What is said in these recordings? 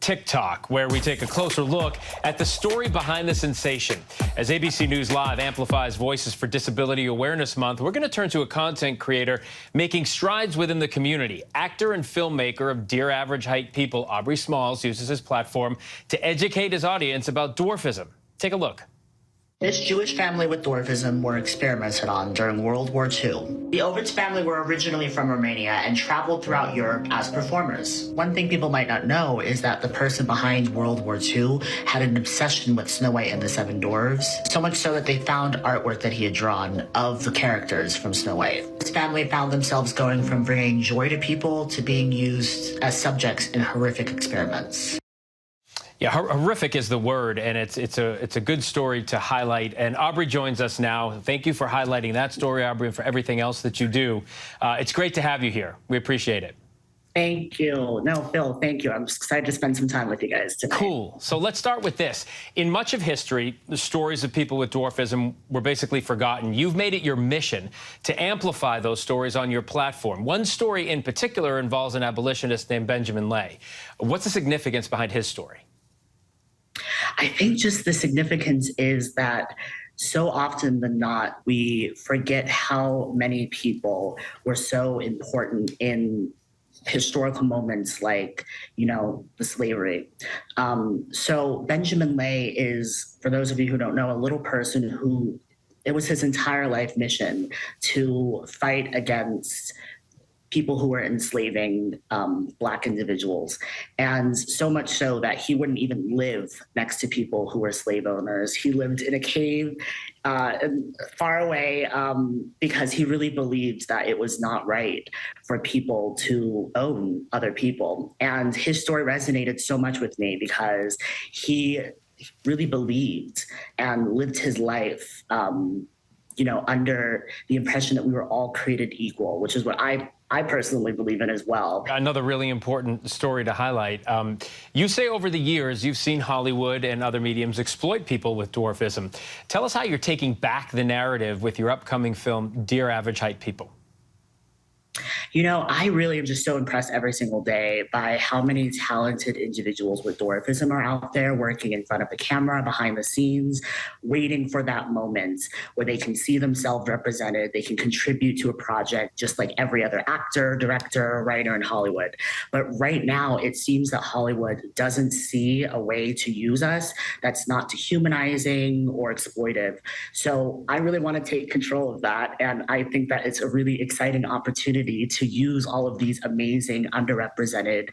TikTalk, where we take a closer look at the story behind the sensation. As ABC News Live amplifies Voices for Disability Awareness Month, we're going to turn to a content creator making strides within the community. Actor and filmmaker of Dear Average Height People, Aubrey Smalls uses his platform to educate his audience about dwarfism. Take a look. This Jewish family with dwarfism were experimented on during World War II. The Ovids family were originally from Romania and traveled throughout Europe as performers. One thing people might not know is that the person behind World War II had an obsession with Snow White and the Seven Dwarfs, so much so that they found artwork that he had drawn of the characters from Snow White. His family found themselves going from bringing joy to people to being used as subjects in horrific experiments. Yeah, horrific is the word, and it's a good story to highlight. And Aubrey joins us now. Thank you for highlighting that story, Aubrey, and for everything else that you do. It's great to have you here. We appreciate it. Thank you. No, Phil, thank you. I'm just excited to spend some time with you guys today. Cool. So let's start with this. In much of history, the stories of people with dwarfism were basically forgotten. You've made it your mission to amplify those stories on your platform. One story in particular involves an abolitionist named Benjamin Lay. What's the significance behind his story? I think just the significance is that so often than not, we forget how many people were so important in historical moments like, the slavery. So Benjamin Lay is, for those of you who don't know, a little person who, it was his entire life mission to fight against people who were enslaving Black individuals. And so much so that he wouldn't even live next to people who were slave owners. He lived in a cave far away because he really believed that it was not right for people to own other people. And his story resonated so much with me because he really believed and lived his life under the impression that we were all created equal, which is what I personally believe in as well. Another really important story to highlight. You say over the years you've seen Hollywood and other mediums exploit people with dwarfism. Tell us how you're taking back the narrative with your upcoming film, Dear Average Height People. I really am just so impressed every single day by how many talented individuals with dwarfism are out there working in front of the camera, behind the scenes, waiting for that moment where they can see themselves represented, they can contribute to a project just like every other actor, director, writer in Hollywood. But right now, it seems that Hollywood doesn't see a way to use us that's not dehumanizing or exploitive. So I really want to take control of that. And I think that it's a really exciting opportunity to use all of these amazing underrepresented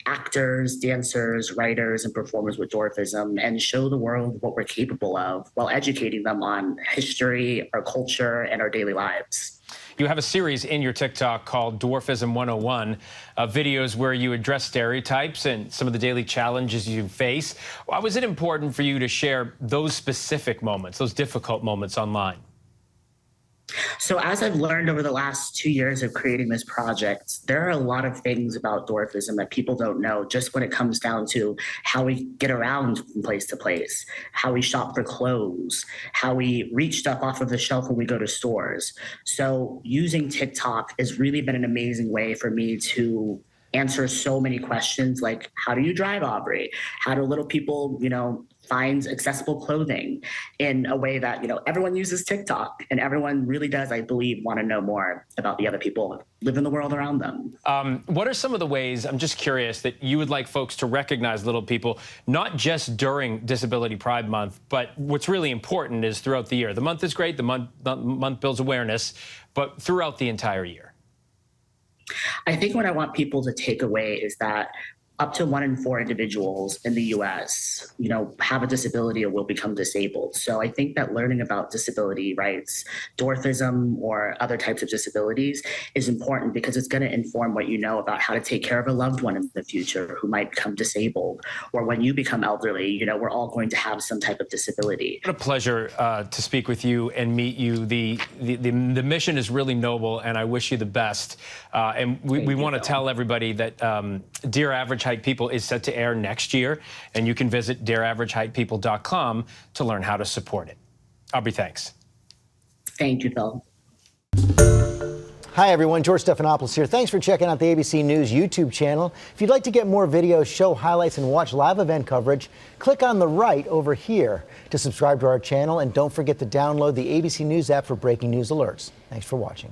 actors, dancers, writers, and performers with dwarfism and show the world what we're capable of while educating them on history, our culture, and our daily lives. You have a series in your TikTok called Dwarfism 101, videos where you address stereotypes and some of the daily challenges you face. Why was it important for you to share those specific moments, those difficult moments online? So as I've learned over the last 2 years of creating this project, there are a lot of things about dwarfism that people don't know, just when it comes down to how we get around from place to place, how we shop for clothes, how we reach stuff off of the shelf when we go to stores. So using TikTok has really been an amazing way for me to answer so many questions like, how do you drive, Aubrey? How do little people, find accessible clothing in a way that, everyone uses TikTok and everyone really does, I believe, want to know more about the other people live in the world around them. What are some of the ways, I'm just curious, that you would like folks to recognize little people, not just during Disability Pride Month, but what's really important is throughout the year. The month is great, the month builds awareness, but throughout the entire year. I think what I want people to take away is that up to 1 in 4 individuals in the U.S., have a disability or will become disabled. So I think that learning about disability rights, dwarfism, or other types of disabilities is important because it's going to inform what you know about how to take care of a loved one in the future who might become disabled. Or when you become elderly, we're all going to have some type of disability. What a pleasure to speak with you and meet you. The mission is really noble, and I wish you the best. And we want to tell everybody that Dear Average Height People is set to air next year, and you can visit dearaveragehightpeople.com to learn how to support it. Aubrey, thanks. Thank you, Phil. Hi, everyone. George Stephanopoulos here. Thanks for checking out the ABC News YouTube channel. If you'd like to get more videos, show highlights, and watch live event coverage, click on the right over here to subscribe to our channel. And don't forget to download the ABC News app for breaking news alerts. Thanks for watching.